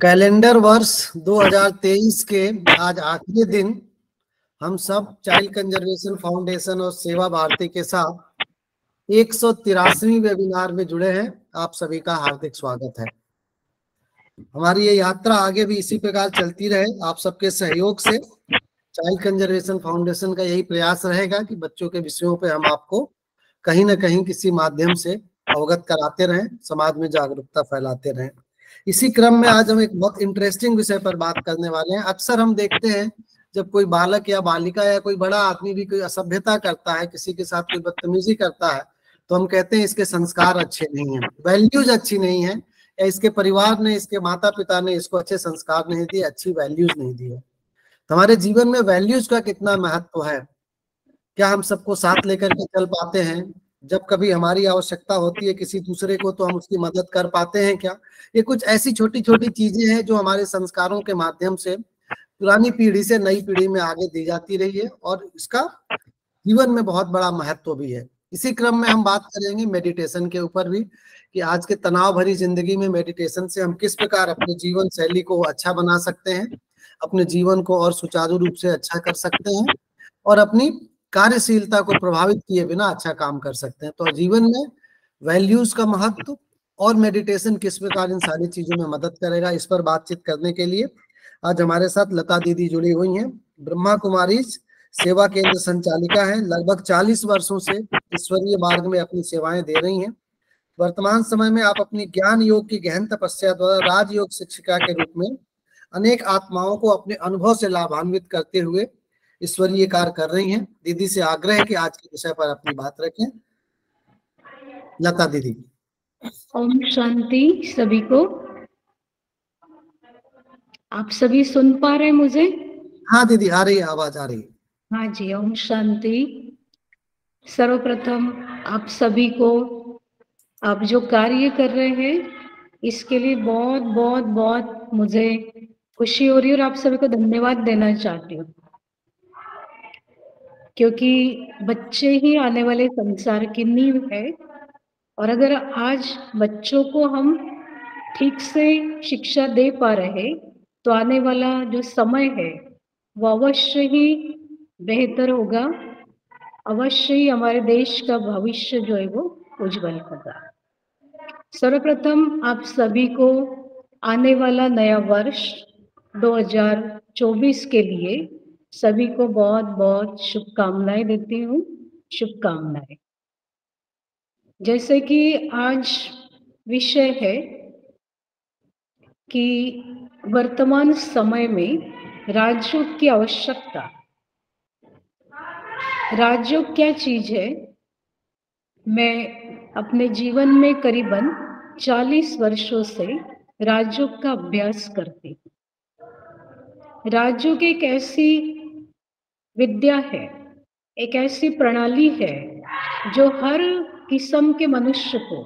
Calendar वर्ष 2023 के आज आखिरी दिन हम सब चाइल्ड कंजर्वेशन फाउंडेशन और सेवा भारती के साथ 183वीं वेबिनार में जुड़े हैं। आप सभी का हार्दिक स्वागत है। हमारी ये यात्रा आगे भी इसी प्रकार चलती रहे आप सबके सहयोग से। चाइल्ड कंजर्वेशन फाउंडेशन का यही प्रयास रहेगा कि बच्चों के विषयों पे हम आपको कहीं ना कहीं किसी माध्यम से अवगत कराते रहें, समाज में जागरूकता फैलाते रहें। इसी क्रम में आज हम एक बहुत इंटरेस्टिंग विषय पर बात करने वाले हैं। अक्सर हम देखते हैं जब कोई बालक या बालिका या कोई बड़ा आदमी भी कोई असभ्यता करता है, किसी के साथ कोई बदतमीजी करता है, तो हम कहते हैं इसके संस्कार अच्छे नहीं हैं, वैल्यूज अच्छी नहीं है, या इसके परिवार ने, इसके माता पिता ने इसको अच्छे संस्कार नहीं दिए, अच्छी वैल्यूज नहीं दी है। हमारे जीवन में वैल्यूज का कितना महत्व है, क्या हम सबको साथ लेकर के चल पाते हैं? जब कभी हमारी आवश्यकता होती है किसी दूसरे को तो हम उसकी मदद कर पाते हैं क्या? ये कुछ ऐसी छोटी छोटी चीजें हैं जो हमारे संस्कारों के माध्यम से पुरानी पीढ़ी से नई पीढ़ी में आगे दी जाती रही है और इसका जीवन में बहुत बड़ा महत्व भी है। इसी क्रम में हम बात करेंगे मेडिटेशन के ऊपर भी, कि आज के तनाव भरी जिंदगी में मेडिटेशन से हम किस प्रकार अपने जीवन शैली को अच्छा बना सकते हैं, अपने जीवन को और सुचारू रूप से अच्छा कर सकते हैं और अपनी कार्यशीलता को प्रभावित किए बिना अच्छा काम कर सकते हैं। तो जीवन में वैल्यूज का महत्व और मेडिटेशन किस प्रकार इन सारी चीजों में मदद करेगा, इस पर बातचीत करने के लिए आज हमारे साथ लता दीदी जुड़ी हुई हैं। ब्रह्मा कुमारी सेवा केंद्र संचालिका है, लगभग 40 वर्षों से ईश्वरीय मार्ग में अपनी सेवाएं दे रही हैं। वर्तमान समय में आप अपनी ज्ञान योग की गहन तपस्या द्वारा राजयोग शिक्षिका के रूप में अनेक आत्माओं को अपने अनुभव से लाभान्वित करते हुए ईश्वरीय कार्य कर रही हैं। दीदी से आग्रह है कि आज के विषय पर अपनी बात रखें। लता दीदी। ओम शांति सभी को। आप सभी सुन पा रहे हैं मुझे? हाँ दीदी, आ रही है, आवाज आ रही है। हाँ जी, ओम शांति। सर्वप्रथम आप सभी को, आप जो कार्य कर रहे हैं इसके लिए बहुत बहुत बहुत मुझे खुशी हो रही है और आप सभी को धन्यवाद देना चाहती हूँ, क्योंकि बच्चे ही आने वाले संसार की नींव है। और अगर आज बच्चों को हम ठीक से शिक्षा दे पा रहे तो आने वाला जो समय है वो अवश्य ही बेहतर होगा, अवश्य ही हमारे देश का भविष्य जो है वो उज्जवल होगा। सर्वप्रथम आप सभी को आने वाला नया वर्ष 2024 के लिए सभी को बहुत बहुत शुभकामनाएं देती हूँ। शुभकामनाएं। जैसे कि आज विषय है कि वर्तमान समय में राजयोग की आवश्यकता। राजयोग क्या चीज है? मैं अपने जीवन में करीबन 40 वर्षों से राजयोग का अभ्यास करती हूँ। राजयोग एक ऐसी विद्या है, एक ऐसी प्रणाली है जो हर किस्म के मनुष्य को,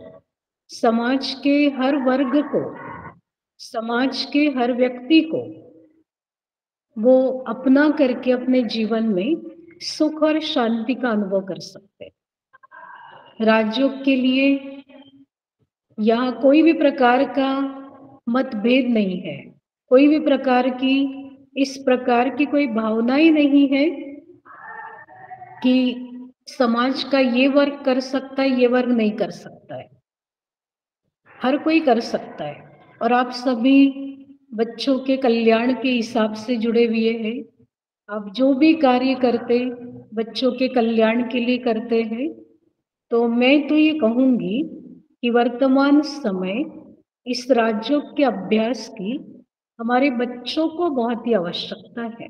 समाज के हर वर्ग को, समाज के हर व्यक्ति को वो अपना करके अपने जीवन में सुख और शांति का अनुभव कर सकते हैं। राजयोग के लिए यहाँ कोई भी प्रकार का मतभेद नहीं है, कोई भी प्रकार की इस प्रकार की कोई भावना ही नहीं है कि समाज का ये वर्ग कर सकता है, ये वर्ग नहीं कर सकता है। हर कोई कर सकता है और आप सभी बच्चों के कल्याण के हिसाब से जुड़े हुए हैं। आप जो भी कार्य करते बच्चों के कल्याण के लिए करते हैं। तो मैं तो ये कहूँगी कि वर्तमान समय इस राजयोग के अभ्यास की हमारे बच्चों को बहुत ही आवश्यकता है,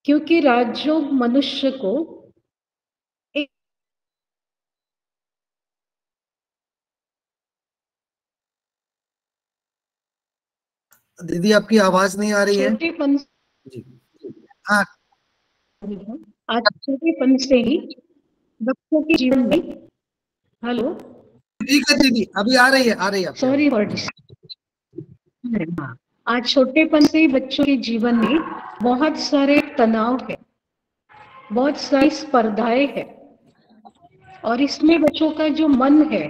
क्योंकि राजयोग मनुष्य को दीदी आपकी आवाज नहीं आ रही है। छोटेपन जी हाँ, आज छोटेपन से ही बच्चों के जीवन में, हेलो ठीक है दीदी, अभी आ रही है, आ रही है। Sorry for this. आज छोटेपन से ही बच्चों के जीवन में बहुत सारे तनाव है, बहुत सारी स्पर्धाएं है और इसमें बच्चों का जो मन है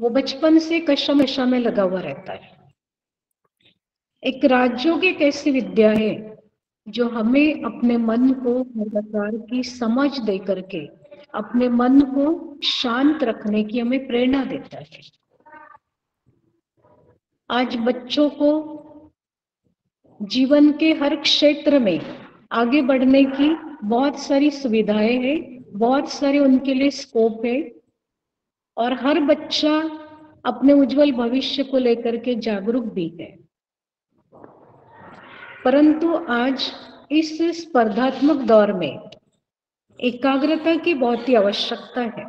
वो बचपन से कशा में लगा हुआ रहता है। एक राजयोग एक ऐसी विद्या है जो हमें अपने मन को हर प्रकार की समझ दे करके अपने मन को शांत रखने की हमें प्रेरणा देता है। आज बच्चों को जीवन के हर क्षेत्र में आगे बढ़ने की बहुत सारी सुविधाएं हैं, बहुत सारे उनके लिए स्कोप है और हर बच्चा अपने उज्जवल भविष्य को लेकर के जागरूक भी है। परंतु आज इस स्पर्धात्मक दौर में एकाग्रता की बहुत ही आवश्यकता है।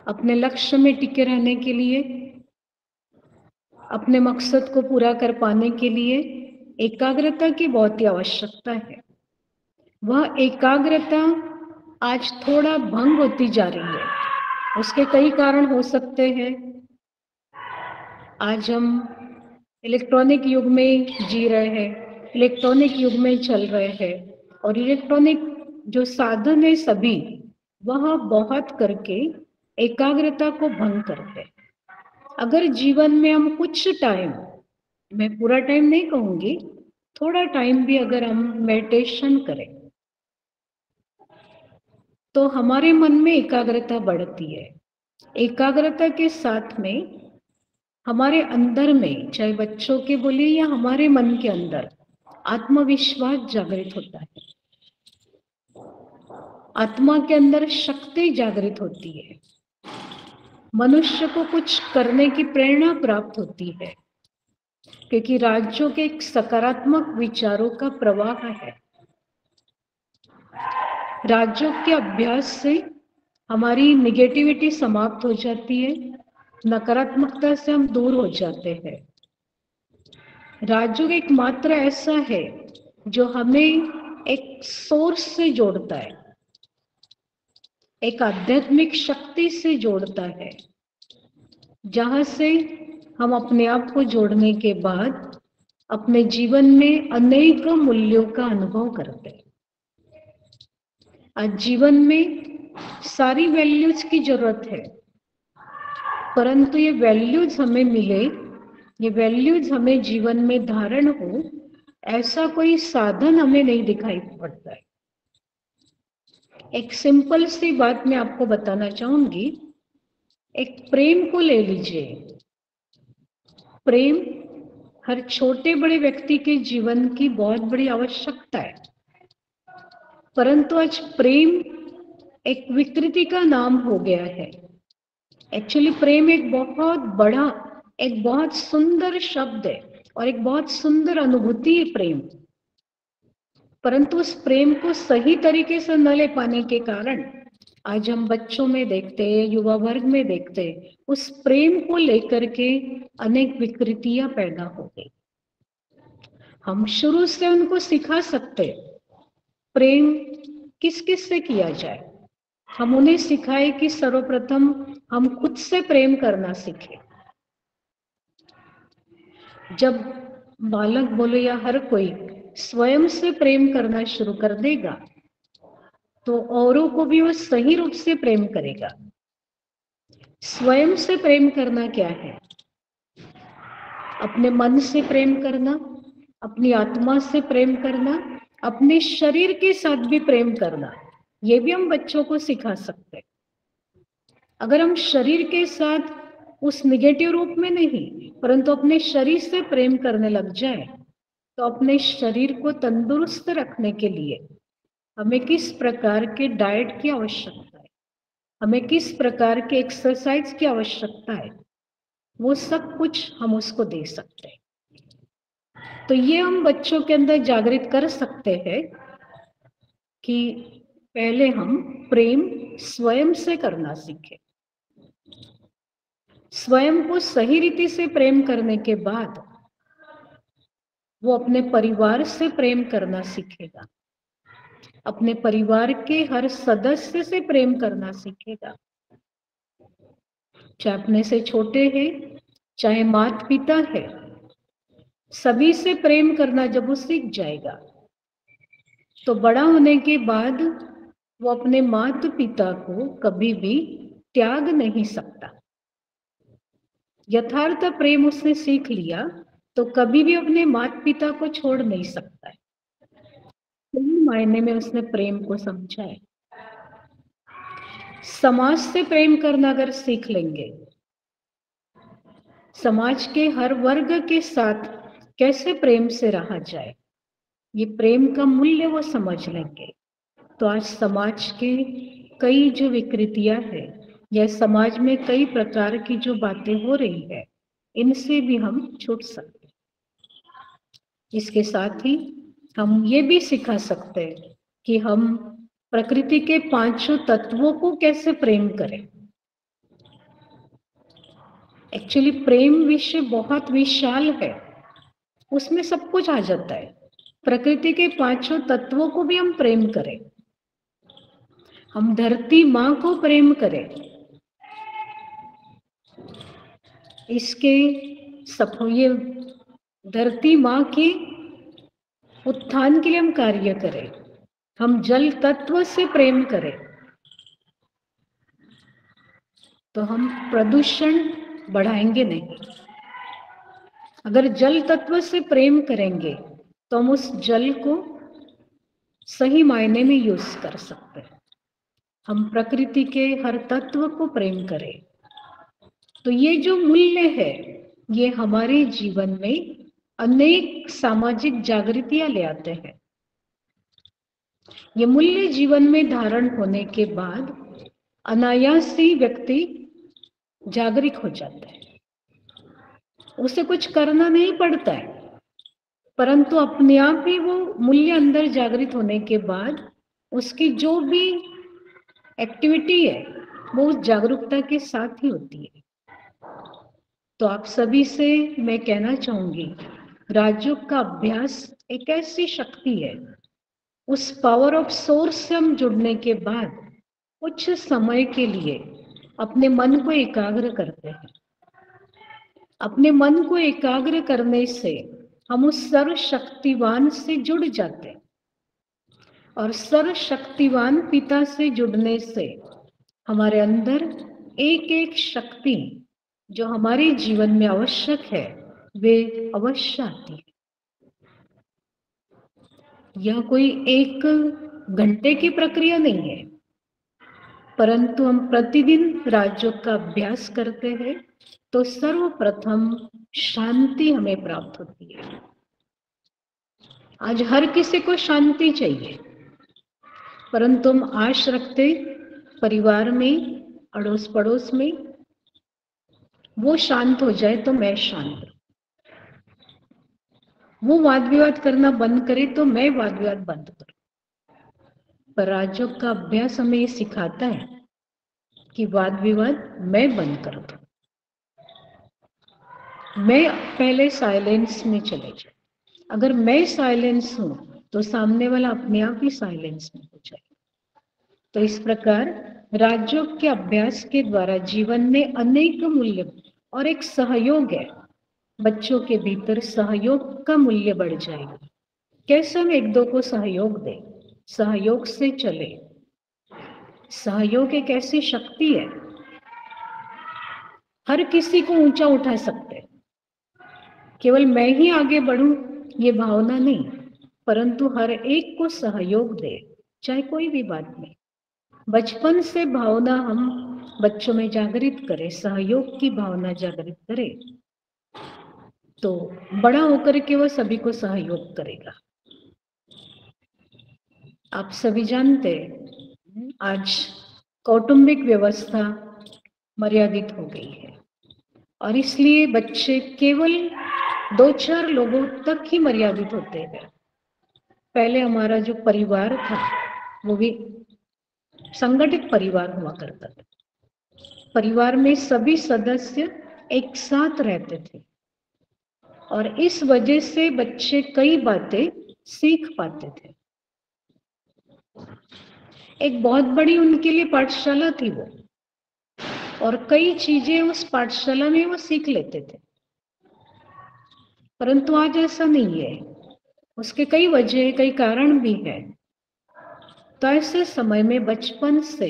अपने लक्ष्य में टिके रहने के लिए, अपने मकसद को पूरा कर पाने के लिए एकाग्रता की बहुत ही आवश्यकता है। वह एकाग्रता आज थोड़ा भंग होती जा रही है। उसके कई कारण हो सकते हैं। आज हम इलेक्ट्रॉनिक युग में जी रहे हैं, इलेक्ट्रॉनिक युग में चल रहे हैं और इलेक्ट्रॉनिक जो साधन है सभी वह बहुत करके एकाग्रता को भंग करते हैं। अगर जीवन में हम कुछ टाइम, मैं पूरा टाइम नहीं कहूंगी, थोड़ा टाइम भी अगर हम मेडिटेशन करें तो हमारे मन में एकाग्रता बढ़ती है। एकाग्रता के साथ में हमारे अंदर में, चाहे बच्चों के बोलिए या हमारे मन के अंदर, आत्मविश्वास जागृत होता है। आत्मा के अंदर शक्ति जागृत होती है। मनुष्य को कुछ करने की प्रेरणा प्राप्त होती है क्योंकि राज्यों के एक सकारात्मक विचारों का प्रवाह है। राज्यों के अभ्यास से हमारी निगेटिविटी समाप्त हो जाती है, नकारात्मकता से हम दूर हो जाते हैं। राजयोग एक मात्र ऐसा है जो हमें एक सोर्स से जोड़ता है, एक आध्यात्मिक शक्ति से जोड़ता है, जहां से हम अपने आप को जोड़ने के बाद अपने जीवन में अनेक मूल्यों का अनुभव करते हैं। आज जीवन में सारी वैल्यूज की जरूरत है, परंतु ये वैल्यूज हमें मिले, ये वैल्यूज हमें जीवन में धारण हो, ऐसा कोई साधन हमें नहीं दिखाई पड़ता है। एक सिंपल सी बात मैं आपको बताना चाहूंगी। एक प्रेम को ले लीजिए। प्रेम हर छोटे बड़े व्यक्ति के जीवन की बहुत बड़ी आवश्यकता है, परंतु आज प्रेम एक विकृति का नाम हो गया है। एक्चुअली प्रेम एक बहुत बड़ा, एक बहुत सुंदर शब्द है और एक बहुत सुंदर अनुभूति है प्रेम, परंतु उस प्रेम को सही तरीके से न ले पाने के कारण आज हम बच्चों में देखते हैं, युवा वर्ग में देखते हैं, उस प्रेम को लेकर के अनेक विकृतियां पैदा हो गई। हम शुरू से उनको सिखा सकते प्रेम किस किस से किया जाए। हम उन्हें सिखाए कि सर्वप्रथम हम खुद से प्रेम करना सीखें। जब बालक बोले या हर कोई स्वयं से प्रेम करना शुरू कर देगा तो औरों को भी वो सही रूप से प्रेम करेगा। स्वयं से प्रेम करना क्या है? अपने मन से प्रेम करना, अपनी आत्मा से प्रेम करना, अपने शरीर के साथ भी प्रेम करना, ये भी हम बच्चों को सिखा सकते हैं। अगर हम शरीर के साथ उस निगेटिव रूप में नहीं, परंतु अपने शरीर से प्रेम करने लग जाए तो अपने शरीर को तंदुरुस्त रखने के लिए हमें किस प्रकार के डाइट की आवश्यकता है, हमें किस प्रकार के एक्सरसाइज की आवश्यकता है, वो सब कुछ हम उसको दे सकते हैं। तो ये हम बच्चों के अंदर जागृत कर सकते हैं कि पहले हम प्रेम स्वयं से करना सीखें। स्वयं को सही रीति से प्रेम करने के बाद वो अपने परिवार से प्रेम करना सीखेगा, अपने परिवार के हर सदस्य से प्रेम करना सीखेगा, चाहे अपने से छोटे हैं, चाहे माता पिता है, सभी से प्रेम करना जब वो सीख जाएगा तो बड़ा होने के बाद वो अपने माता पिता को कभी भी त्याग नहीं सकता। यथार्थ प्रेम उसने सीख लिया तो कभी भी अपने माता पिता को छोड़ नहीं सकता है। सही मायने में उसने प्रेम को समझा है। समाज से प्रेम करना अगर सीख लेंगे, समाज के हर वर्ग के साथ कैसे प्रेम से रहा जाए, ये प्रेम का मूल्य वो समझ लेंगे, तो आज समाज के कई जो विकृतियां हैं या समाज में कई प्रकार की जो बातें हो रही है, इनसे भी हम छूट सकते हैं। इसके साथ ही हम ये भी सिखा सकते हैं कि हम प्रकृति के पांचों तत्वों को कैसे प्रेम करें। एक्चुअली प्रेम विषय बहुत विशाल है, उसमें सब कुछ आ जाता है। प्रकृति के पांचों तत्वों को भी हम प्रेम करें, हम धरती माँ को प्रेम करें, इसके सब ये धरती माँ के उत्थान के लिए हम कार्य करें, हम जल तत्व से प्रेम करें, तो हम प्रदूषण बढ़ाएंगे नहीं। अगर जल तत्व से प्रेम करेंगे तो हम उस जल को सही मायने में यूज कर सकते हैं। हम प्रकृति के हर तत्व को प्रेम करें, तो ये जो मूल्य है ये हमारे जीवन में अनेक सामाजिक जागृतियां ले आते हैं। ये मूल्य जीवन में धारण होने के बाद अनायास ही व्यक्ति जागरूक हो जाता है। उसे कुछ करना नहीं पड़ता है, परंतु अपने आप ही वो मूल्य अंदर जागृत होने के बाद उसकी जो भी एक्टिविटी है वो उस जागरूकता के साथ ही होती है। तो आप सभी से मैं कहना चाहूंगी, राजयोग का अभ्यास एक ऐसी शक्ति है, उस पावर ऑफ सोर्स से हम जुड़ने के बाद कुछ समय के लिए अपने मन को एकाग्र करते हैं। अपने मन को एकाग्र करने से हम उस सर्वशक्तिवान से जुड़ जाते हैं, और सर्वशक्तिवान पिता से जुड़ने से हमारे अंदर एक एक शक्ति जो हमारे जीवन में आवश्यक है वे अवश्य आती है। यह कोई एक घंटे की प्रक्रिया नहीं है, परंतु हम प्रतिदिन राजयोग का अभ्यास करते हैं तो सर्वप्रथम शांति हमें प्राप्त होती है। आज हर किसी को शांति चाहिए, परंतु हम आश रखते परिवार में, अड़ोस पड़ोस में वो शांत हो जाए तो मैं शांत, वो वाद विवाद करना बंद करे तो मैं वाद विवाद बंद करूं। पर राजयोग का अभ्यास हमें ये सिखाता है कि वाद विवाद मैं बंद कर दूं, मैं पहले साइलेंस में चले जाऊं। अगर मैं साइलेंस हूं तो सामने वाला अपने आप ही साइलेंस में हो जाए। तो इस प्रकार राजयोग के अभ्यास के द्वारा जीवन में अनेक मूल्य और एक सहयोग है, बच्चों के भीतर सहयोग का मूल्य बढ़ जाएगा। कैसे हम एक दो को सहयोग दें, सहयोग से चले। सहयोग एक ऐसी शक्ति है, हर किसी को ऊंचा उठा सकते हैं। केवल मैं ही आगे बढ़ूं ये भावना नहीं, परंतु हर एक को सहयोग दे, चाहे कोई भी बात में। बचपन से भावना हम बच्चों में जागृत करें, सहयोग की भावना जागृत करें, तो बड़ा होकर के वह सभी को सहयोग करेगा। आप सभी जानते हैं आज कौटुंबिक व्यवस्था मर्यादित हो गई है, और इसलिए बच्चे केवल 2-4 लोगों तक ही मर्यादित होते हैं। पहले हमारा जो परिवार था वो भी संगठित परिवार हुआ करता था। परिवार में सभी सदस्य एक साथ रहते थे, और इस वजह से बच्चे कई बातें सीख पाते थे। एक बहुत बड़ी उनके लिए पाठशाला थी वो, और कई चीजें उस पाठशाला में वो सीख लेते थे। परंतु आज ऐसा नहीं है, उसके कई वजह, कई कारण भी है। तो ऐसे समय में बचपन से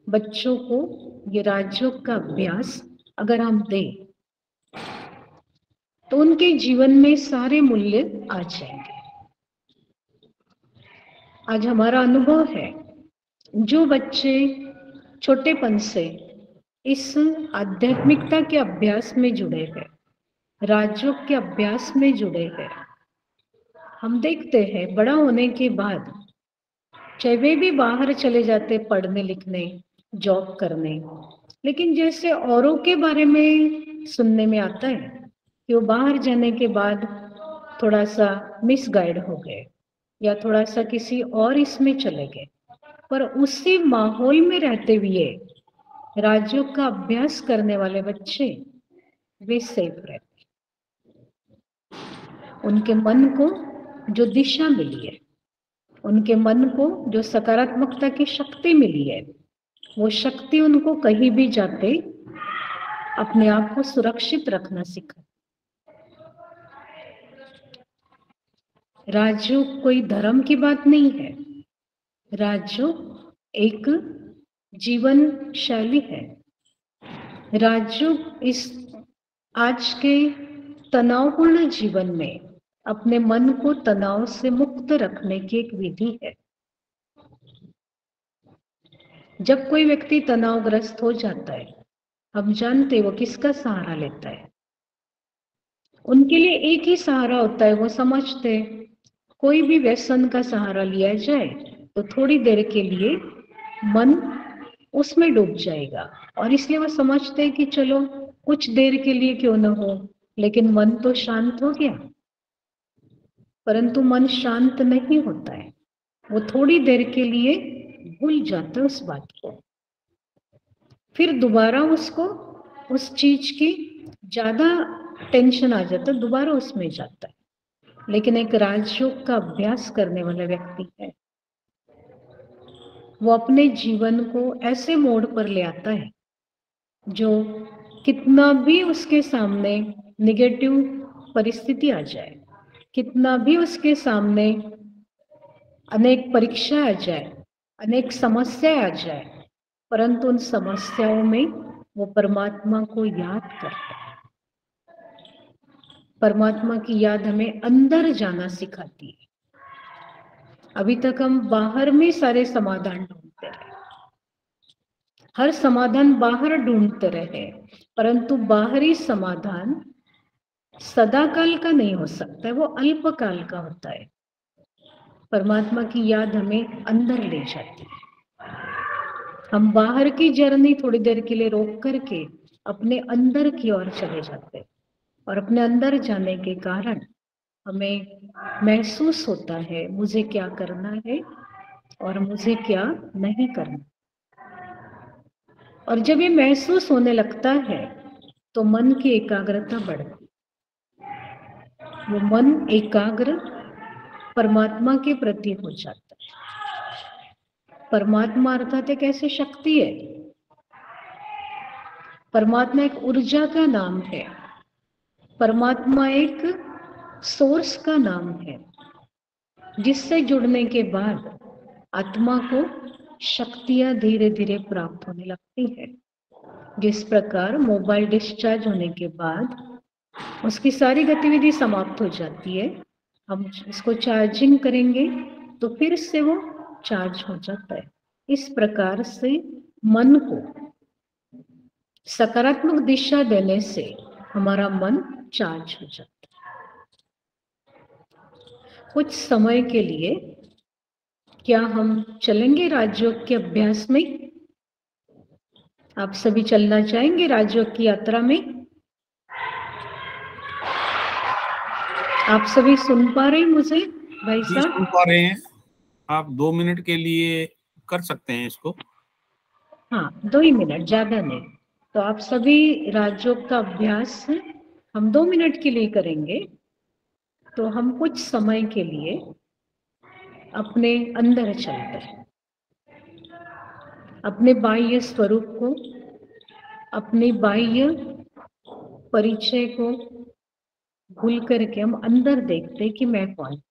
बच्चों को ये राजयोग का अभ्यास अगर हम दें तो उनके जीवन में सारे मूल्य आ जाएंगे। आज हमारा अनुभव है, जो बच्चे छोटेपन से इस आध्यात्मिकता के अभ्यास में जुड़े हैं, राजयोग के अभ्यास में जुड़े हैं, हम देखते हैं बड़ा होने के बाद चाहे वे भी बाहर चले जाते पढ़ने लिखने, जॉब करने, लेकिन जैसे औरों के बारे में सुनने में आता है कि वो बाहर जाने के बाद थोड़ा सा मिसगाइड हो गए या थोड़ा सा किसी और इसमें चले गए, पर उसी माहौल में रहते हुए राजयोग का अभ्यास करने वाले बच्चे वे सेफ रहते, उनके मन को जो दिशा मिली है, उनके मन को जो सकारात्मकता की शक्ति मिली है, वो शक्ति उनको कहीं भी जाते अपने आप को सुरक्षित रखना सिखा। राजयोग कोई धर्म की बात नहीं है, राजयोग एक जीवन शैली है। राजयोग इस आज के तनावपूर्ण जीवन में अपने मन को तनाव से मुक्त रखने की एक विधि है। जब कोई व्यक्ति तनावग्रस्त हो जाता है, हम जानते वो किसका सहारा लेता है। उनके लिए एक ही सहारा होता है, वो समझते कोई भी व्यसन का सहारा लिया जाए तो थोड़ी देर के लिए मन उसमें डूब जाएगा, और इसलिए वो समझते हैं कि चलो कुछ देर के लिए क्यों न हो, लेकिन मन तो शांत हो गया। परंतु मन शांत नहीं होता है, वो थोड़ी देर के लिए भूल जाता है उस बात को, फिर दोबारा उसको उस चीज की ज्यादा टेंशन आ जाता है, दोबारा उसमें जाता है। लेकिन एक राजयोग का अभ्यास करने वाला व्यक्ति है, वो अपने जीवन को ऐसे मोड़ पर ले आता है जो कितना भी उसके सामने निगेटिव परिस्थिति आ जाए, कितना भी उसके सामने अनेक परीक्षा आ जाए, अनेक समस्या आ जाए, परंतु उन समस्याओं में वो परमात्मा को याद करता है। परमात्मा की याद हमें अंदर जाना सिखाती है। अभी तक हम बाहर में सारे समाधान ढूंढते रहे, हर समाधान बाहर ढूंढते रहे, परंतु बाहरी समाधान सदाकाल का नहीं हो सकता है, वो अल्पकाल का होता है। परमात्मा की याद हमें अंदर ले जाती है। हम बाहर की जर्नी थोड़ी देर के लिए रोक करके अपने अंदर की ओर चले जाते हैं, और अपने अंदर जाने के कारण हमें महसूस होता है मुझे क्या करना है और मुझे क्या नहीं करना। और जब ये महसूस होने लगता है तो मन की एकाग्रता बढ़ती, वो मन एकाग्र परमात्मा के प्रति हो जाता है। परमात्मा अर्थात एक ऐसी शक्ति है, परमात्मा एक ऊर्जा का नाम है, परमात्मा एक सोर्स का नाम है, जिससे जुड़ने के बाद आत्मा को शक्तियां धीरे धीरे प्राप्त होने लगती है। जिस प्रकार मोबाइल डिस्चार्ज होने के बाद उसकी सारी गतिविधि समाप्त हो जाती है, हम इसको चार्जिंग करेंगे तो फिर से वो चार्ज हो जाता है। इस प्रकार से मन को सकारात्मक दिशा देने से हमारा मन चार्ज हो जाता है। कुछ समय के लिए क्या हम चलेंगे राजयोग के अभ्यास में? आप सभी चलना चाहेंगे राजयोग की यात्रा में? आप सभी सुन पा रहे हैं मुझे भाई साहब? सुन पा रहे हैं। आप 2 मिनट के लिए कर सकते हैं इसको। हाँ, 2 ही मिनट, ज्यादा नहीं। तो आप सभी राजयोग का अभ्यास हम 2 मिनट के लिए करेंगे। तो हम कुछ समय के लिए अपने अंदर चलते हैं, अपने बाह्य स्वरूप को, अपने बाह्य परिचय को भूल करके हम अंदर देखते हैं कि मैं कौन।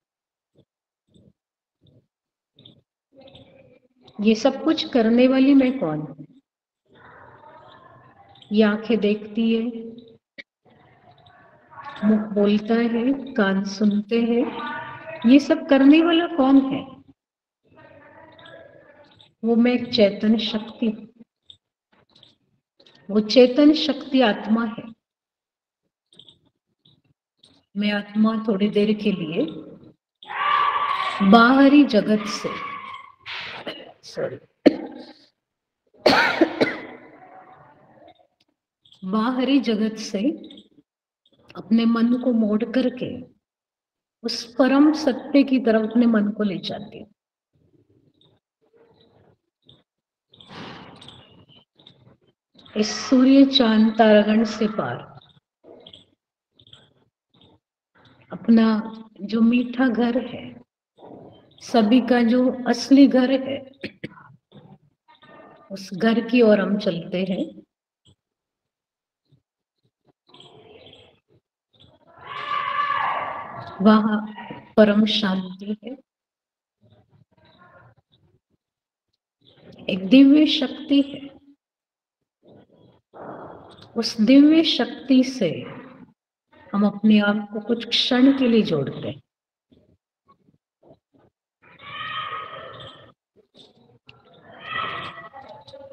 ये सब कुछ करने वाली मैं कौन हूँ? ये आंखें देखती है, मुख बोलता है, कान सुनते हैं, ये सब करने वाला कौन है? वो मैं एक चेतन शक्ति हूँ। वो चेतन शक्ति आत्मा है। मैं आत्मा थोड़ी देर के लिए बाहरी जगत से बाहरी जगत से अपने मन को मोड़ करके उस परम सत्य की तरफ अपने मन को ले जाती हूँ। इस सूर्य चांद तारागण से पार अपना जो मीठा घर है, सभी का जो असली घर है, उस घर की ओर हम चलते हैं। वहां परम शांति है, एक दिव्य शक्ति है। उस दिव्य शक्ति से हम अपने आप को कुछ क्षण के लिए जोड़ते हैं।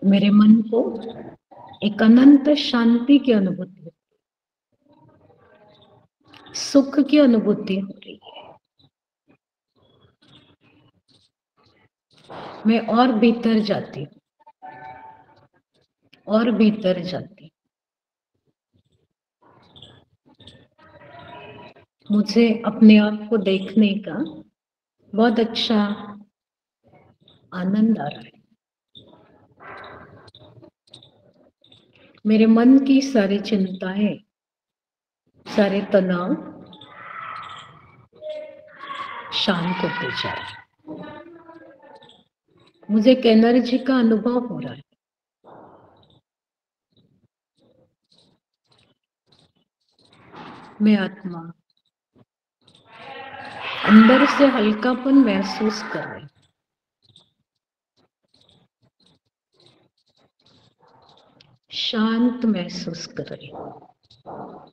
मेरे मन को एक अनंत शांति की अनुभूति, सुख की अनुभूति हो रही है। मैं और भीतर जाती हूँ, और भीतर जाती हूँ। मुझे अपने आप को देखने का बहुत अच्छा आनंद आ रहा है। मेरे मन की सारी चिंताएं, सारे तनाव शांत होते जा रहे हैं। मुझे एक एनर्जी का अनुभव हो रहा है। मैं आत्मा अंदर से हल्कापन महसूस कर रही हूँ। शांत महसूस कर रही हूँ।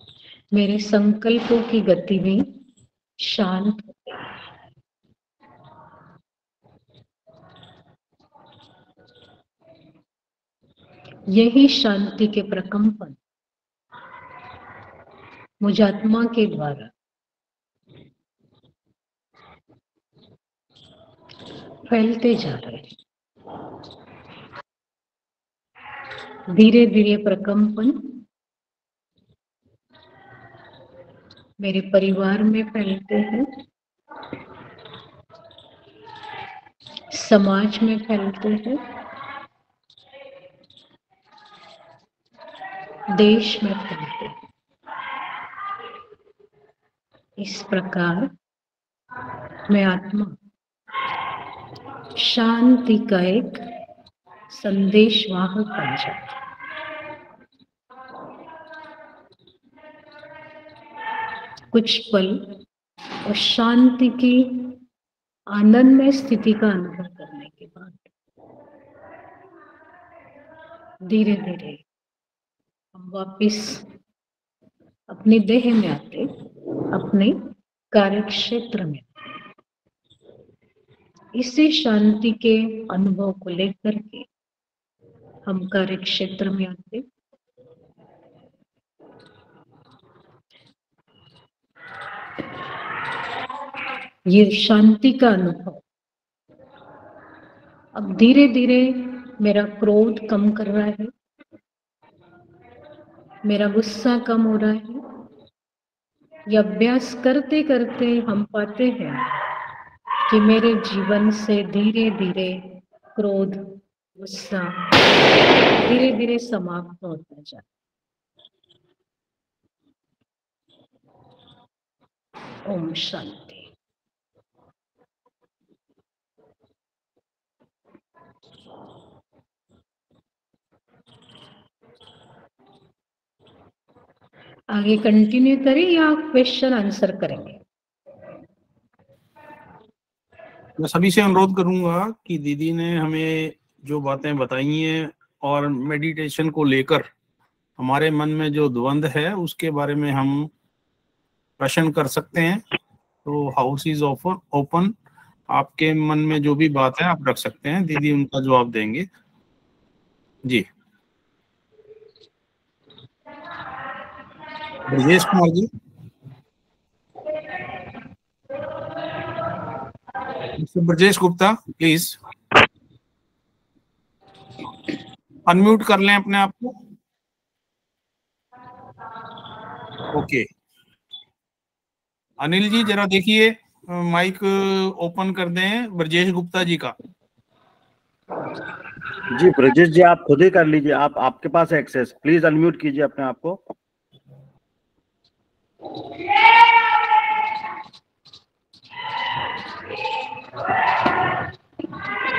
मेरे संकल्पों की गति भी शांत हो गई है। यही शांति के प्रकंपन मुझ आत्मा के द्वारा फैलते जा रहे हैं। धीरे धीरे प्रकंपन मेरे परिवार में फैलते हैं, समाज में फैलते हैं, देश में फैलते हैं। इस प्रकार मैं आत्मा शांति का एक संदेशवाहक बन जाती हूँ। कुछ पल और शांति की आनंदमय स्थिति का अनुभव करने के बाद धीरे धीरे हम वापिस अपने देह में आते, अपने कार्य क्षेत्र में। इसी शांति के अनुभव को लेकर के हम कार्य क्षेत्र में आते। ये शांति का अनुभव अब धीरे धीरे मेरा क्रोध कम कर रहा है, मेरा गुस्सा कम हो रहा है। ये अभ्यास करते करते हम पाते हैं कि मेरे जीवन से धीरे धीरे क्रोध, गुस्सा धीरे धीरे समाप्त होता जाता है। ओम शांति। आगे कंटिन्यू करें या क्वेश्चन आंसर करेंगे? मैं सभी से अनुरोध करूंगा कि दीदी ने हमें जो बातें बताई हैं और मेडिटेशन को लेकर हमारे मन में जो द्वंद है उसके बारे में हम प्रश्न कर सकते हैं। तो हाउस इज ओपन, आपके मन में जो भी बात है आप रख सकते हैं, दीदी उनका जवाब देंगे। जी Brajesh Kumar ji, mister Brajesh Gupta please unmute कर लें अपने आप को। ओके अनिल जी जरा देखिए माइक ओपन कर दें ब्रजेश गुप्ता जी का। जी ब्रजेश जी आप खुद ही कर लीजिए, आपके पास एक्सेस, प्लीज अनम्यूट कीजिए अपने आप को।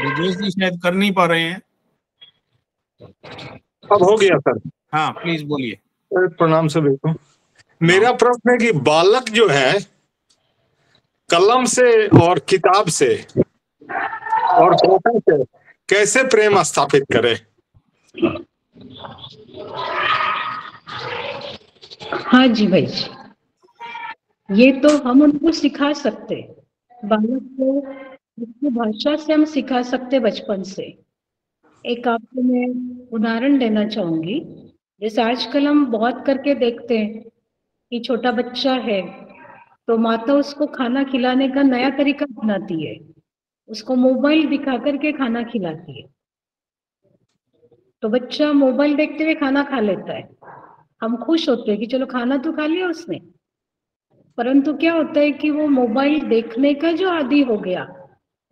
ब्रजेश जी शायद कर नहीं पा रहे हैं। अब हो गया सर। हाँ प्लीज बोलिए। प्रणाम सभी को। मेरा प्रश्न है कि बालक जो है कलम से और किताब से और कॉपी से कैसे प्रेम स्थापित करे? हाँ जी भाई जी, ये तो हम उनको सिखा सकते, बालक को उसकी भाषा से हम सिखा सकते बचपन से। एक आपको मैं उदाहरण देना चाहूंगी। जैसे आजकल हम बहुत करके देखते हैं कि छोटा बच्चा है तो माता उसको खाना खिलाने का नया तरीका अपनाती है, उसको मोबाइल दिखा करके खाना खिलाती है, तो बच्चा मोबाइल देखते हुए खाना खा लेता है। हम खुश होते हैं कि चलो खाना तो खा लिया उसने, परंतु क्या होता है कि वो मोबाइल देखने का जो आदी हो गया,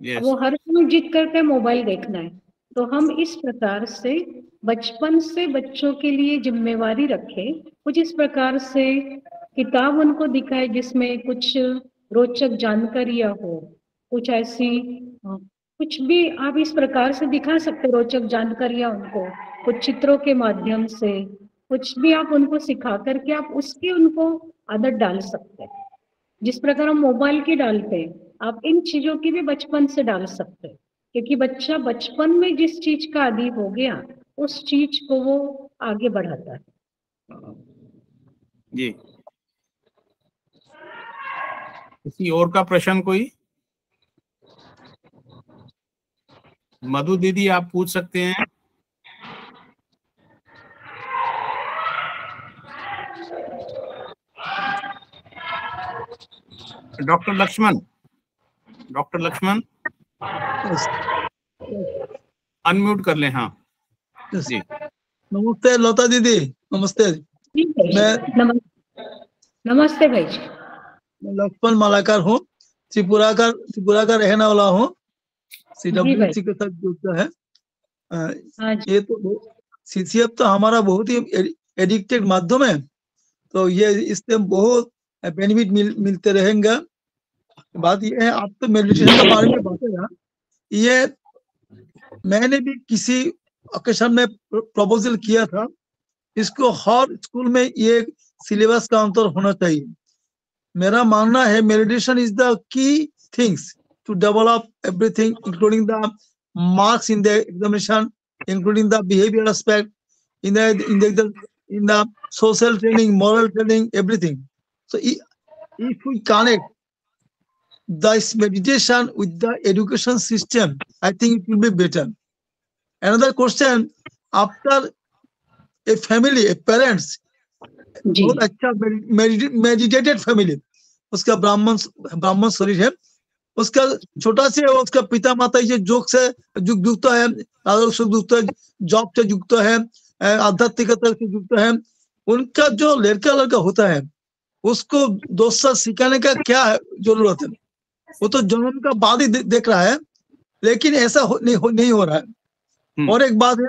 yes. वो हर समय जिद करते हैं मोबाइल देखना है। तो हम इस प्रकार से बचपन से बच्चों के लिए जिम्मेवारी रखें, कुछ इस प्रकार से किताब उनको दिखाए जिसमें कुछ रोचक जानकारियां हो, कुछ ऐसी कुछ भी आप इस प्रकार से दिखा सकते, रोचक जानकारियां उनको कुछ चित्रों के माध्यम से, कुछ भी आप उनको सिखा करके आप उसकी उनको आदत डाल सकते हैं। जिस प्रकार हम मोबाइल की डालते हैं, आप इन चीजों की भी बचपन से डाल सकते हैं, क्योंकि बच्चा बचपन में जिस चीज का आदी हो गया उस चीज को वो आगे बढ़ाता है। जी किसी और का प्रश्न कोई? मधु दीदी आप पूछ सकते हैं। डॉक्टर लक्ष्मण अनम्यूट कर लें। हाँ जी नमस्ते लता दीदी। नमस्ते। मैं नमस्ते भाई जी। लक्ष्मण मालाकार हूँ, त्रिपुरा का रहने वाला हूँ, CWC के साथ जुड़ता है। ये तो CCF तो हमारा बहुत ही एडिक्टेड माध्यम है, तो ये इससे बहुत बेनिफिट मिलते रहेंगे। बात ये है, आप तो मेडिटेशन के बारे में बात है, ये मैंने भी किसी ओकेशन में प्रपोजल किया था, इसको हर स्कूल में ये सिलेबस का अंतर होना चाहिए। मेरा मानना है meditation is the key things to develop everything, including the marks in the examination, including the behaviour aspect, in the social training, moral training, everything. So if we connect this meditation with the education system, I think it will be better. Another question, after a family, a parents, बहुत अच्छा meditated family, उसका ब्राह्मण शरीर है, उसका छोटा से उसका पिता माता ये जोग से युक्त है, युक्त है, जॉब से युक्त है, आध्यात्मिकता से युक्त है, उनका जो लड़का होता है उसको दोस्त सिखाने का क्या जरूरत है? वो तो जन्म का बाद ही देख रहा है, लेकिन ऐसा नहीं हो रहा है। और एक बात है,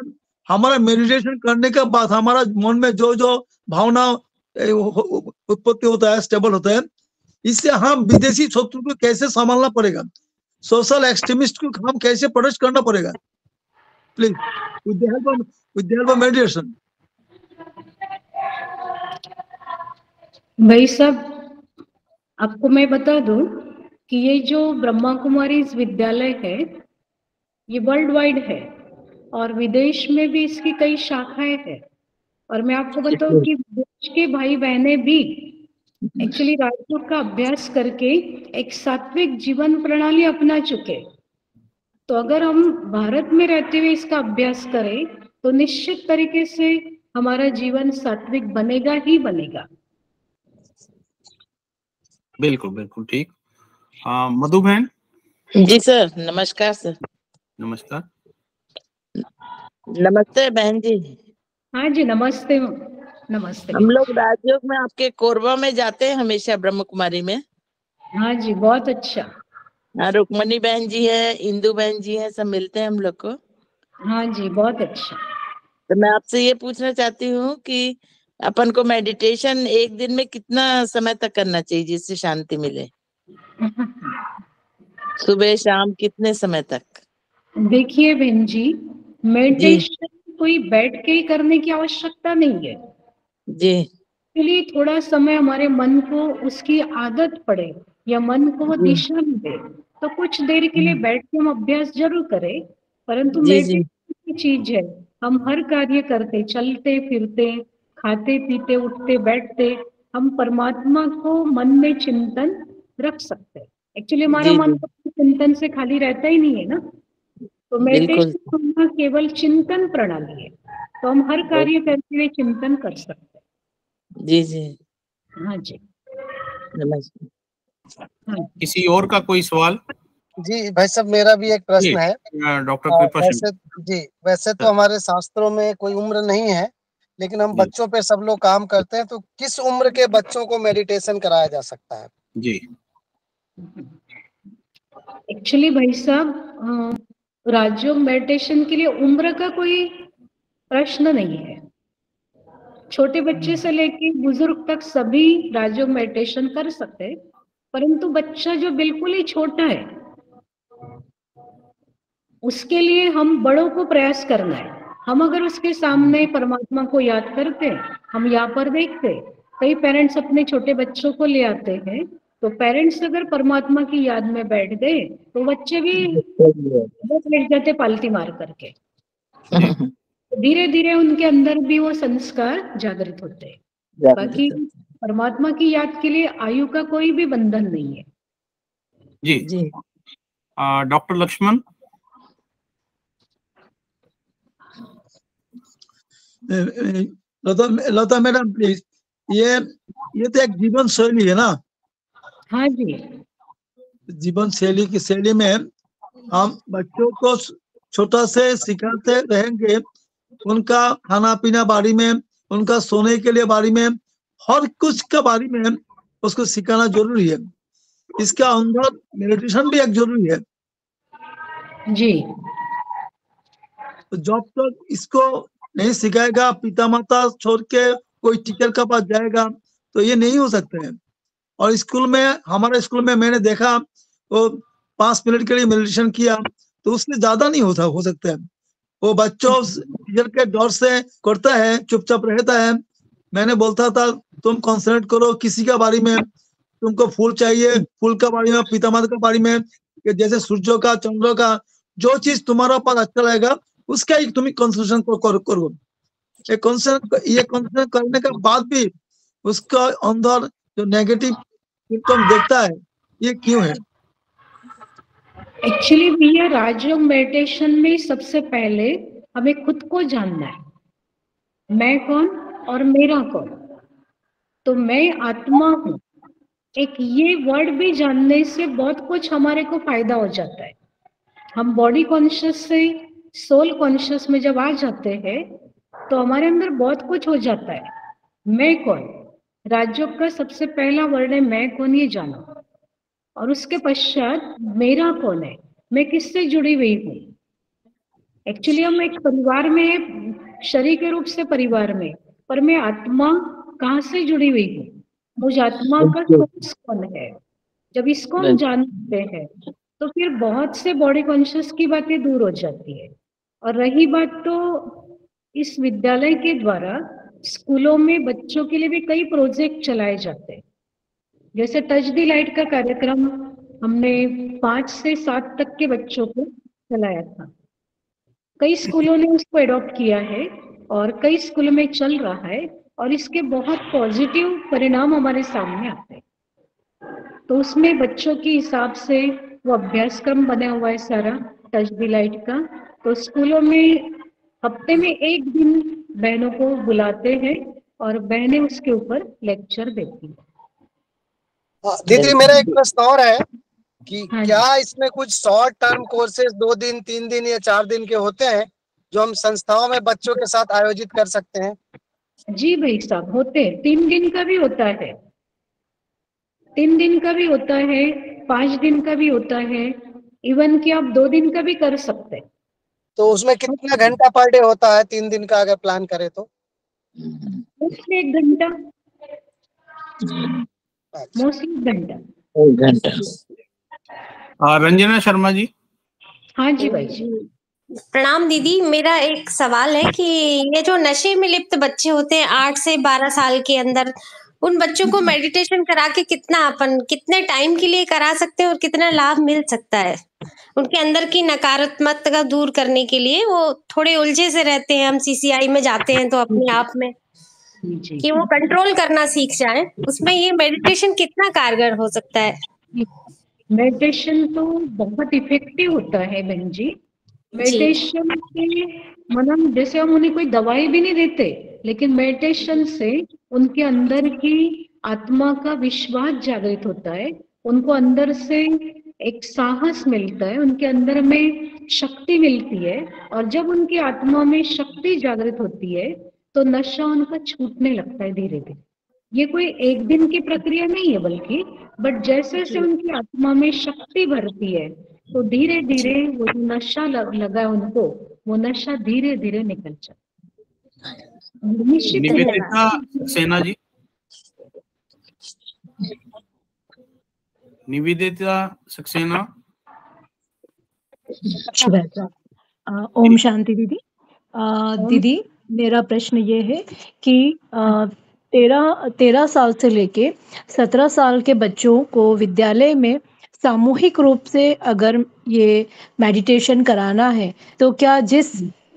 हमारा मेडिटेशन करने के बाद हमारा मन में जो भावना उत्पत्ति होता है, स्टेबल होता है, इससे हम विदेशी शत्रु को कैसे संभालना पड़ेगा, सोशल एक्सट्रीमिस्ट को हम कैसे प्रोटेक्ट करना पड़ेगा, please with the help of meditation. भाई साहब, आपको मैं बता दूं कि ये जो ब्रह्मा कुमारी विद्यालय है ये वर्ल्ड वाइड है और विदेश में भी इसकी कई शाखाएं हैं। और मैं आपको बताऊं कि विदेश के भाई बहने भी एक्चुअली राजयोग का अभ्यास करके एक सात्विक जीवन प्रणाली अपना चुके। तो अगर हम भारत में रहते हुए इसका अभ्यास करें तो निश्चित तरीके से हमारा जीवन सात्विक बनेगा ही बनेगा। बिल्कुल बिल्कुल ठीक। मधु बहन। जी सर, नमस्कार सर। नमस्कार। नमस्ते बहन जी। हाँ जी नमस्ते नमस्ते। हम लोग राजयोग में आपके कोरबा में जाते हैं हमेशा, ब्रह्म कुमारी में। हाँ जी बहुत अच्छा। रुक्मणी बहन जी है, इंदु बहन जी है, सब मिलते हैं हम लोग को। हाँ जी बहुत अच्छा। तो मैं आपसे ये पूछना चाहती हूँ कि अपन को मेडिटेशन एक दिन में कितना समय तक करना चाहिए जिससे शांति मिले? सुबह शाम कितने समय तक? देखिए बहन जी, मेडिटेशन कोई बैठ के ही करने की आवश्यकता नहीं है जी। इसके लिए थोड़ा समय हमारे मन को उसकी आदत पड़े या मन को वो दिशा मिले तो कुछ देर के लिए बैठ के हम अभ्यास जरूर करें। परंतु मेडिटेशन की चीज है, हम हर कार्य करते, चलते फिरते, खाते पीते, उठते बैठते, हम परमात्मा को मन में चिंतन रख सकते हैं। एक्चुअली हमारा मन तो चिंतन से खाली रहता ही नहीं है ना। तो मेडिटेशन केवल चिंतन प्रणाली है, तो हम हर कार्य करते हुए चिंतन कर सकते हैं। जी जी। हाँ जी नमस्कार। हाँ। किसी और का कोई सवाल? जी भाई साहब, मेरा भी एक प्रश्न है डॉक्टर कृपा सिंह। वैसे तो हमारे शास्त्रों में कोई उम्र नहीं है, लेकिन हम बच्चों पे सब लोग काम करते हैं, तो किस उम्र के बच्चों को मेडिटेशन कराया जा सकता है? जी एक्चुअली भाई साहब, राजयोग मेडिटेशन के लिए उम्र का कोई प्रश्न नहीं है। छोटे बच्चे से लेके बुजुर्ग तक सभी राजयोग मेडिटेशन कर सकते हैं, परंतु बच्चा जो बिल्कुल ही छोटा है उसके लिए हम बड़ों को प्रयास करना है। हम अगर उसके सामने परमात्मा को याद करते, हम यहाँ पर देखते कई पेरेंट्स अपने छोटे बच्चों को ले आते हैं, तो पेरेंट्स अगर परमात्मा की याद में बैठ गए तो बच्चे भी बैठ जाते पालती मार करके। धीरे धीरे उनके अंदर भी वो संस्कार जागृत होते हैं। बाकी परमात्मा की याद के लिए आयु का कोई भी बंधन नहीं है। जी जी। Doctor Lakshman. Lata madam please, ये तो एक जीवन शैली है ना। हाँ जी। जीवन शैली में हम बच्चों को छोटा से सिखाते रहेंगे, उनका खाना पीना बारे में, उनका सोने के लिए बारे में, हर कुछ के बारे में उसको सिखाना जरूरी है। इसका अंदर मेडिटेशन भी एक जरूरी है जी। तो जब तक इसको नहीं सिखाएगा, पिता माता छोड़ के कोई टीचर के पास जाएगा तो ये नहीं हो सकता है। और स्कूल में, हमारे स्कूल में मैंने देखा वो 5 मिनट के लिए मेडिटेशन किया तो उससे ज्यादा नहीं हो सकता है। वो बच्चों टीचर के डर से करता है, चुपचाप रहता है। मैंने बोलता था तुम कॉन्सेंट्रेट करो किसी के बारे में, तुमको फूल चाहिए, फूल के बारे में, पिता माता के बारे में, जैसे सूर्यों का, चंद्रों का, जो चीज तुम्हारा पास अच्छा लगेगा उसका ही तुम कंसंट्रेशन करो। ये कंसंट्रेशन करने के बाद भी उसका अंदर जो नेगेटिव सिम्टम देखता है, ये क्यों है? एक्चुअली भैया राजयोग मेडिटेशन में सबसे पहले हमें खुद को जानना है, मैं कौन और मेरा कौन। तो मैं आत्मा हूँ, एक ये वर्ड भी जानने से बहुत कुछ हमारे को फायदा हो जाता है। हम बॉडी कॉन्शियस से सोल कॉन्शियस में जब आ जाते हैं तो हमारे अंदर बहुत कुछ हो जाता है। मैं कौन, राजयोग का सबसे पहला वर्ड है मैं कौन, ये जानो। और उसके पश्चात मेरा कौन है, मैं किससे जुड़ी हुई हूँ। एक्चुअली हम एक परिवार में, शरीर के रूप से परिवार में, पर मैं आत्मा कहाँ से जुड़ी हुई हूँ, मुझ आत्मा का सोर्स कौन है। जब इसको हम जानते हैं तो फिर बहुत से बॉडी कॉन्शियस की बातें दूर हो जाती है। और रही बात तो इस विद्यालय के द्वारा स्कूलों में बच्चों के लिए भी कई प्रोजेक्ट चलाए जाते हैं, जैसे टच द लाइट का कार्यक्रम हमने 5 से 7 तक के बच्चों को चलाया था। कई स्कूलों ने उसको एडॉप्ट किया है और कई स्कूलों में चल रहा है और इसके बहुत पॉजिटिव परिणाम हमारे सामने आते हैं। तो उसमें बच्चों के हिसाब से वो अभ्यासक्रम बना हुआ है सारा टच डिलाइट का। तो स्कूलों में हफ्ते में 1 दिन बहनों को बुलाते हैं और बहनें उसके ऊपर लेक्चर देती हैं। दीदी मेरा एक प्रश्न और है कि हाँ क्या इसमें कुछ शॉर्ट टर्म कोर्सेज 2 दिन 3 दिन या 4 दिन के होते हैं जो हम संस्थाओं में बच्चों के साथ आयोजित कर सकते हैं? जी भाई साहब, होते हैं। 3 दिन का भी होता है, 3 दिन का भी होता है, 5 दिन का भी होता है, इवन कि आप 2 दिन का भी कर सकते हैं। तो उसमें कितना घंटा पर डे होता है 3 दिन का अगर प्लान करें तो? मोस्टली 1 घंटा, मोस्टली 1 घंटा। 1 घंटा। रंजना शर्मा जी। हाँ जी भाई जी। प्रणाम दीदी, मेरा एक सवाल है कि ये जो नशे में लिप्त बच्चे होते हैं 8 से 12 साल के अंदर, उन बच्चों को मेडिटेशन करा के कितने टाइम के लिए करा सकते हैं और कितना लाभ मिल सकता है? उनके अंदर की नकारात्मकता दूर करने के लिए वो थोड़े उलझे से रहते हैं, हम सीसीआई में जाते हैं तो अपने आप में कि वो कंट्रोल करना सीख जाएं, उसमें ये मेडिटेशन कितना कारगर हो सकता है? मेडिटेशन तो बहुत इफेक्टिव होता है बहन जी। मेडिटेशन से मतलब जैसे हम उन्हें कोई दवाई भी नहीं देते, लेकिन मेडिटेशन से उनके अंदर की आत्मा का विश्वास जागृत होता है, उनको अंदर से एक साहस मिलता है, उनके अंदर में शक्ति मिलती है। और जब उनकी आत्मा में शक्ति जागृत होती है तो नशा उनका छूटने लगता है धीरे धीरे। ये कोई एक दिन की प्रक्रिया नहीं है, बल्कि बट जैसे जैसे उनकी आत्मा में शक्ति भरती है तो धीरे धीरे वो जो नशा लगा है उनको, वो नशा धीरे धीरे निकल जाता है। निवेदिता सक्सेना जी। निवेदिता सक्सेना। ओम शांति दीदी। दीदी मेरा प्रश्न ये है कि 13 साल से लेके 17 साल के बच्चों को विद्यालय में सामूहिक रूप से अगर ये मेडिटेशन कराना है तो क्या जिस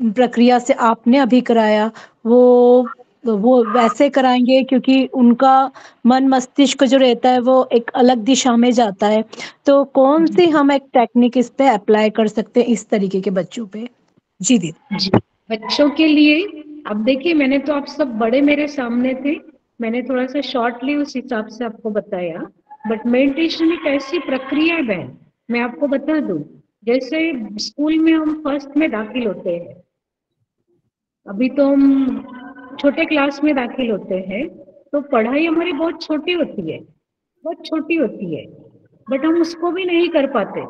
प्रक्रिया से आपने अभी कराया वो वैसे कराएंगे? क्योंकि उनका मन मस्तिष्क जो रहता है वो एक अलग दिशा में जाता है, तो कौन सी हम एक टेक्निक इस पे अप्लाई कर सकते हैं इस तरीके के बच्चों पे? जी दीदी। बच्चों के लिए अब देखिए, मैंने तो आप सब बड़े मेरे सामने थे, मैंने थोड़ा सा शॉर्टली उस हिसाब से आपको बताया। बट मेडिटेशन एक ऐसी प्रक्रिया है बहन, मैं आपको बता दूं, जैसे स्कूल में हम फर्स्ट में दाखिल होते हैं, अभी तो हम छोटे क्लास में दाखिल होते हैं, तो पढ़ाई हमारी बहुत छोटी होती है, बहुत छोटी होती है, बट हम उसको भी नहीं कर पाते।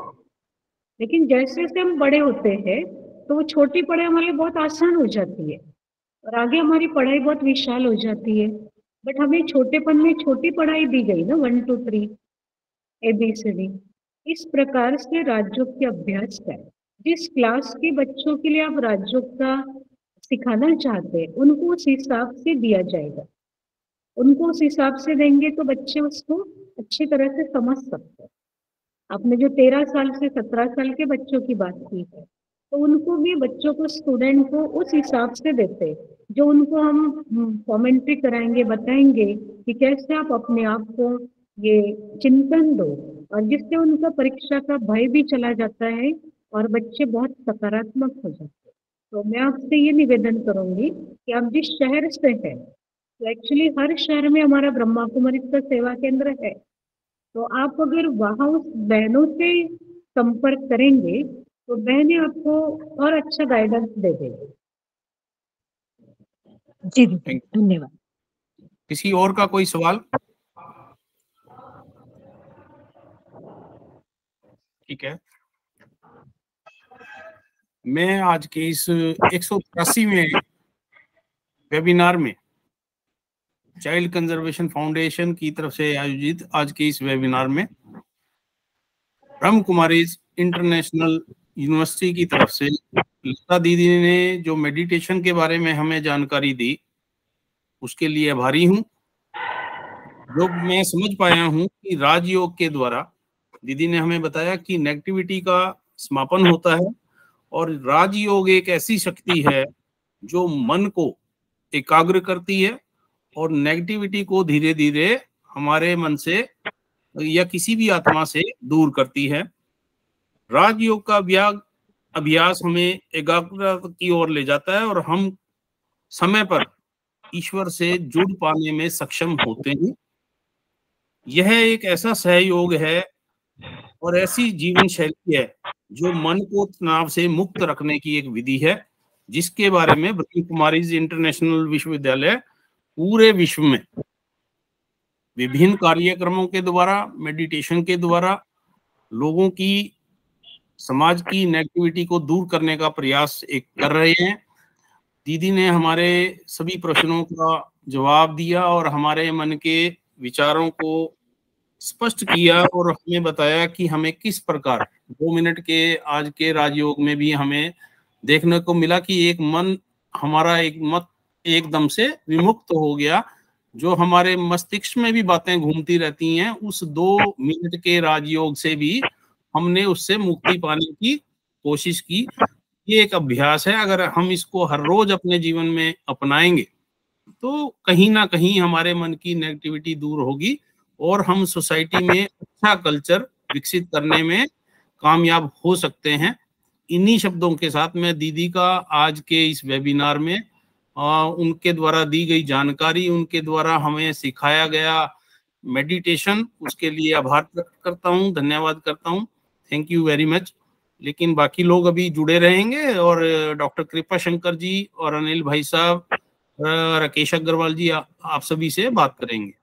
लेकिन जैसे जैसे हम बड़े होते हैं तो वो छोटी पढ़ाई हमारे लिए बहुत आसान हो जाती है और आगे हमारी पढ़ाई बहुत विशाल हो जाती है। बट हमें छोटेपन में छोटी पढ़ाई दी गई ना, 1 2 3 ABCD। इस प्रकार से राजयोग के अभ्यास का जिस क्लास के बच्चों के लिए आप राजयोग का सिखाना चाहते हैं उनको उस हिसाब से दिया जाएगा। उनको उस हिसाब से देंगे तो बच्चे उसको अच्छी तरह से समझ सकते हैं। आपने जो 13 साल से 17 साल के बच्चों की बात की है, तो उनको भी, बच्चों को, स्टूडेंट को उस हिसाब से देते हैं जो उनको हम कमेंट्री कराएंगे, बताएंगे कि कैसे आप अपने आप को ये चिंतन दो, और जिससे उनका परीक्षा का भय भी चला जाता है और बच्चे बहुत सकारात्मक हो जाते हैं। तो मैं आपसे ये निवेदन करूंगी कि आप जिस शहर से हैं, तो एक्चुअली हर शहर में हमारा ब्रह्मा कुमारी का सेवा केंद्र है, तो आप अगर वहाँ उस बहनों से संपर्क करेंगे तो बहनें आपको और अच्छा गाइडेंस दे देंगे। जी धन्यवाद। किसी और का कोई सवाल? ठीक है, मैं आज के इस 183वें वेबिनार में चाइल्ड कंजर्वेशन फाउंडेशन की तरफ से आयोजित आज के इस वेबिनार में ब्रह्म कुमारीज इंटरनेशनल यूनिवर्सिटी की तरफ से लता दीदी ने जो मेडिटेशन के बारे में हमें जानकारी दी, उसके लिए आभारी हूं। जो मैं समझ पाया हूं कि राजयोग के द्वारा दीदी ने हमें बताया कि नेगेटिविटी का समापन होता है और राजयोग एक ऐसी शक्ति है जो मन को एकाग्र करती है और नेगेटिविटी को धीरे धीरे हमारे मन से या किसी भी आत्मा से दूर करती है। राजयोग का अभ्यास हमें एकाग्रता की ओर ले जाता है और हम समय पर ईश्वर से जुड़ पाने में सक्षम होते हैं। यह एक ऐसा सहयोग है और ऐसी जीवन शैली है जो मन को तनाव से मुक्त रखने की एक विधि है, जिसके बारे में ब्रह्म कुमारीज इंटरनेशनल विश्वविद्यालय पूरे विश्व में विभिन्न कार्यक्रमों के द्वारा, मेडिटेशन के द्वारा लोगों की, समाज की नेगेटिविटी को दूर करने का प्रयास एक कर रहे हैं। दीदी ने हमारे सभी प्रश्नों का जवाब दिया और हमारे मन के विचारों को स्पष्ट किया और हमें बताया कि हमें किस प्रकार 2 मिनट के आज के राजयोग में भी हमें देखने को मिला कि एक मन हमारा एकदम से विमुक्त हो गया। जो हमारे मस्तिष्क में भी बातें घूमती रहती हैं, उस 2 मिनट के राजयोग से भी हमने उससे मुक्ति पाने की कोशिश की। ये एक अभ्यास है, अगर हम इसको हर रोज अपने जीवन में अपनाएंगे तो कहीं ना कहीं हमारे मन की नेगेटिविटी दूर होगी और हम सोसाइटी में अच्छा कल्चर विकसित करने में कामयाब हो सकते हैं। इन्हीं शब्दों के साथ मैं दीदी का आज के इस वेबिनार में उनके द्वारा दी गई जानकारी, उनके द्वारा हमें सिखाया गया मेडिटेशन, उसके लिए आभार प्रकट करता हूँ, धन्यवाद करता हूँ। Thank you very much. लेकिन बाकी लोग अभी जुड़े रहेंगे और डॉक्टर कृपा शंकर जी और अनिल भाई साहब, राकेश अग्रवाल जी आप सभी से बात करेंगे।